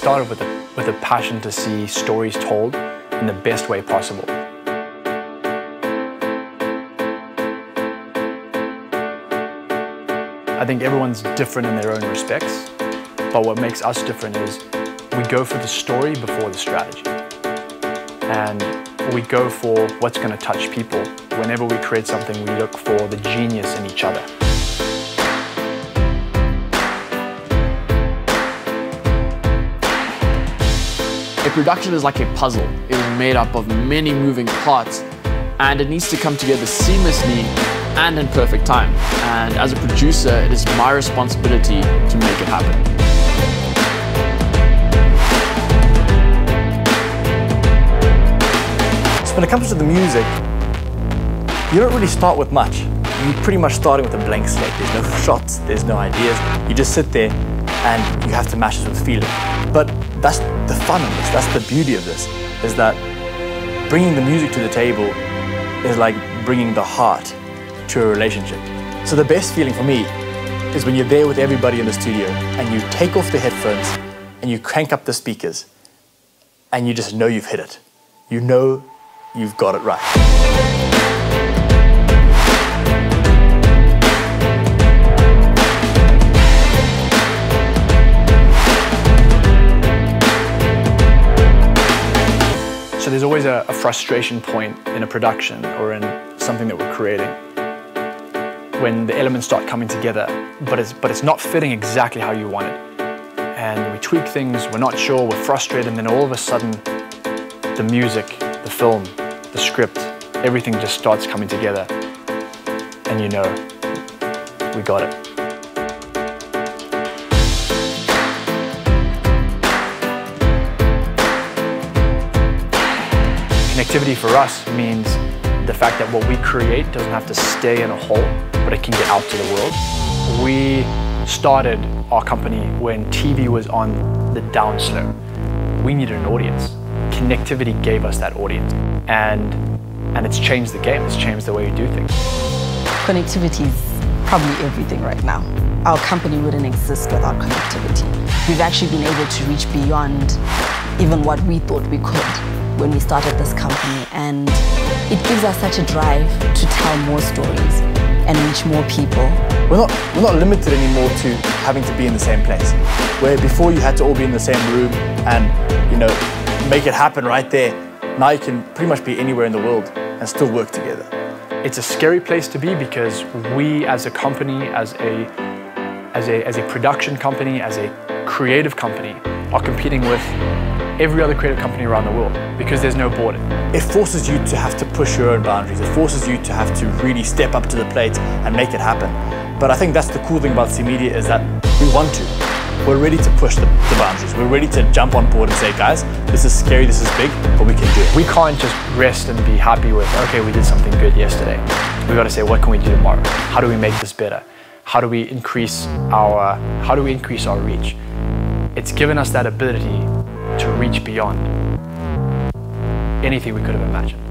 started with a passion to see stories told in the best way possible. I think everyone's different in their own respects, but what makes us different is we go for the story before the strategy. And we go for what's going to touch people. Whenever we create something, we look for the genius in each other. A production is like a puzzle. It is made up of many moving parts, and it needs to come together seamlessly and in perfect time. And as a producer, it is my responsibility to make it happen. So when it comes to the music, you don't really start with much. You're pretty much starting with a blank slate. There's no shots, there's no ideas. You just sit there and you have to match it with feeling. But that's the fun of this, that's the beauty of this, is that bringing the music to the table is like bringing the heart to a relationship. So the best feeling for me is when you're there with everybody in the studio and you take off the headphones and you crank up the speakers and you just know you've hit it. You know you've got it right. So there's always a frustration point in a production or in something that we're creating when the elements start coming together, but it's not fitting exactly how you want it. And we tweak things, we're not sure, we're frustrated, and then all of a sudden the music, the film, the script, everything just starts coming together, and you know, we got it. Connectivity for us means the fact that what we create doesn't have to stay in a hole, but it can get out to the world. We started our company when TV was on the downslope. We needed an audience. Connectivity gave us that audience, and it's changed the game. It's changed the way we do things. Connectivity is probably everything right now. Our company wouldn't exist without connectivity. We've actually been able to reach beyond even what we thought we could when we started this company, and it gives us such a drive to tell more stories and reach more people. We're not limited anymore to having to be in the same place. Where before you had to all be in the same room and, you know, make it happen right there. Now you can pretty much be anywhere in the world and still work together. It's a scary place to be because we as a company, as a production company, as a creative company, are competing with every other creative company around the world because there's no border. It forces you to have to push your own boundaries. It forces you to have to really step up to the plate and make it happen. But I think that's the cool thing about CMedia, is that we want to. We're ready to push the boundaries. We're ready to jump on board and say, guys, this is scary, this is big, but we can do it. We can't just rest and be happy with, okay, we did something good yesterday. We've got to say, what can we do tomorrow? How do we make this better? How do we increase our reach? It's given us that ability to reach beyond anything we could have imagined.